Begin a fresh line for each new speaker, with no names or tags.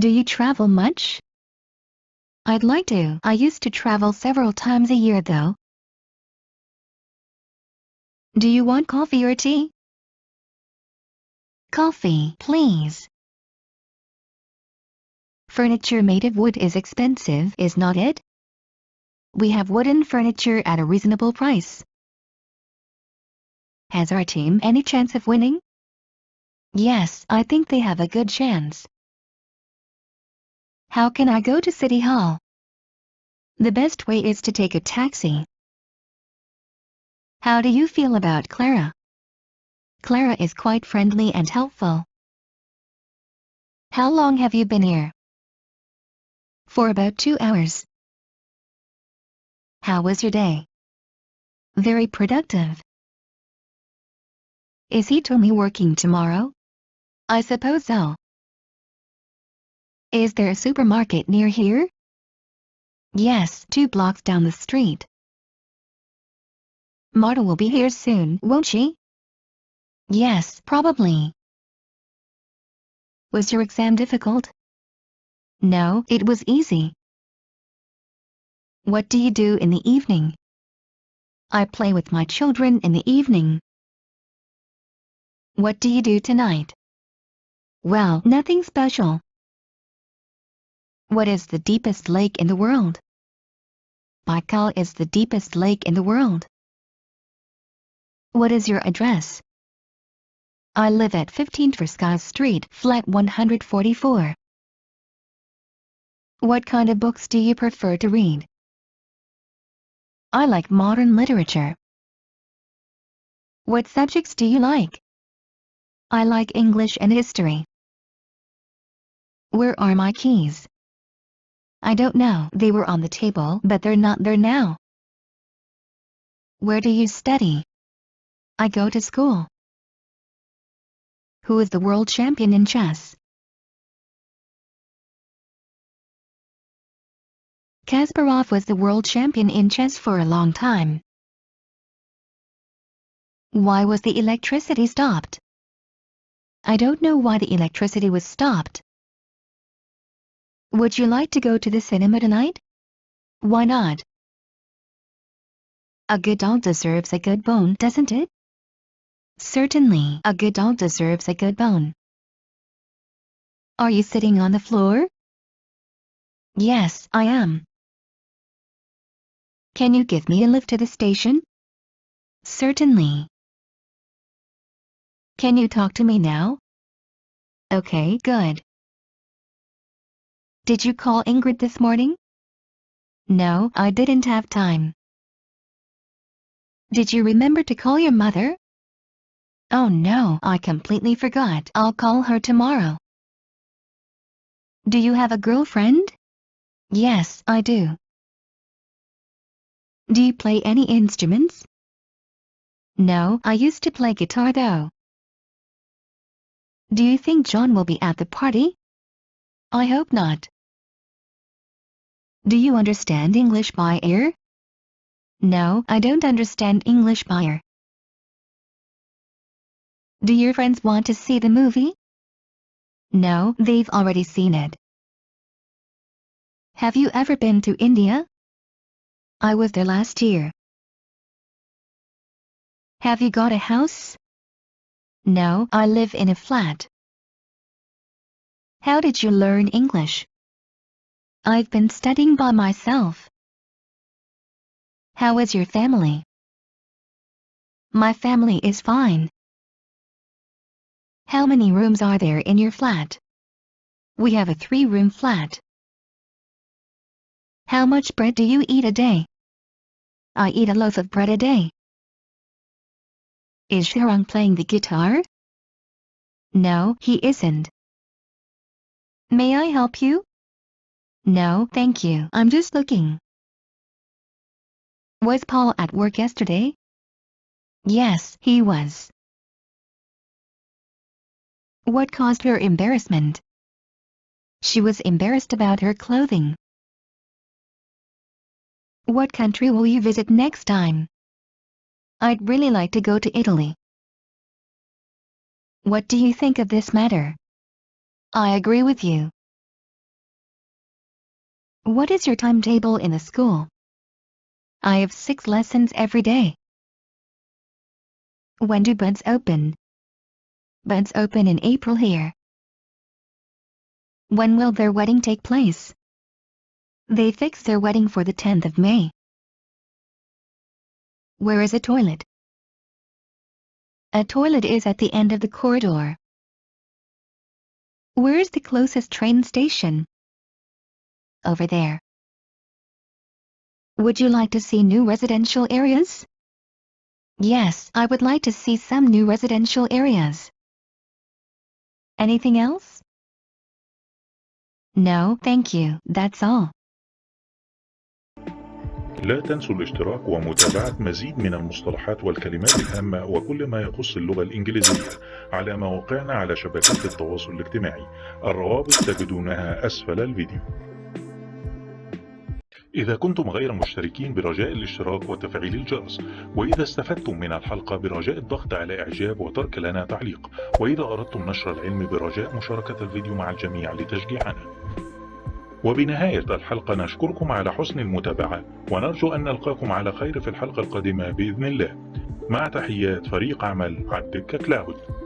Do you travel much? I'd like to. I used to travel several times a year though. Do you want coffee or tea? Coffee, please. Furniture made of wood is expensive, is not it? We have wooden furniture at a reasonable price. Has our team any chance of winning? Yes, I think they have a good chance. How can I go to City Hall? The best way is to take a taxi. How do you feel about Clara? Clara is quite friendly and helpful. How long have you been here? For about 2 hours. How was your day? Very productive. Is he Tommy working tomorrow? I suppose so. Is there a supermarket near here? Yes, 2 blocks down the street. Marta will be here soon, won't she? Yes, probably. Was your exam difficult? No, it was easy. What do you do in the evening? I play with my children in the evening. What do you do tonight? Well, nothing special. What is the deepest lake in the world? Baikal is the deepest lake in the world. What is your address? I live at 15 Tverskaya Street, flat 144. What kind of books do you prefer to read? I like modern literature. What subjects do you like? I like English and history. Where are my keys? I don't know. They were on the table, but they're not there now. Where do you study? I go to school. Who is the world champion in chess? Kasparov was the world champion in chess for a long time. Why was the electricity stopped? I don't know why the electricity was stopped. Would you like to go to the cinema tonight? Why not? A good dog deserves a good bone, doesn't it? Certainly, a good dog deserves a good bone. Are you sitting on the floor? Yes, I am. Can you give me a lift to the station? Certainly. Can you talk to me now? Okay, good. Did you call Ingrid this morning? No, I didn't have time. Did you remember to call your mother? Oh no, I completely forgot. I'll call her tomorrow. Do you have a girlfriend? Yes, I do. Do you play any instruments? No, I used to play guitar though. Do you think John will be at the party? I hope not. Do you understand English by ear? No, I don't understand English by ear. Do your friends want to see the movie? No, they've already seen it. Have you ever been to India? I was there last year. Have you got a house? No, I live in a flat. How did you learn English? I've been studying by myself. How is your family? My family is fine. How many rooms are there in your flat? We have a 3-room flat. How much bread do you eat a day? I eat a loaf of bread a day. Is Sharang playing the guitar? No, he isn't. May I help you? No, thank you. I'm just looking. Was Paul at work yesterday? Yes, he was. What caused her embarrassment? She was embarrassed about her clothing. What country will you visit next time? I'd really like to go to Italy. What do you think of this matter? I agree with you. What is your timetable in the school? I have 6 lessons every day. When do buds open? Buds open in April here. When will their wedding take place? They fixed their wedding for the 10th of May. Where is a toilet? A toilet is at the end of the corridor. Where is the closest train station? Over there. Would you like to see new residential areas? Yes, I would like to see some new residential areas. Anything else? No, thank you, that's all.
لا تنسوا الاشتراك ومتابعة مزيد من المصطلحات والكلمات الهامة وكل ما يخص اللغة الإنجليزية على مواقعنا على شبكات التواصل الاجتماعي. الروابط تجدونها أسفل الفيديو. إذا كنتم غير مشتركين برجاء الاشتراك وتفعيل الجرس، وإذا استفدتم من الحلقة برجاء الضغط على إعجاب وترك لنا تعليق، وإذا أردتم نشر العلم برجاء مشاركة الفيديو مع الجميع لتشجيعنا. وبنهاية الحلقة نشكركم على حسن المتابعة ونرجو أن نلقاكم على خير في الحلقة القادمة بإذن الله. مع تحيات فريق عمل الدكة كلاود.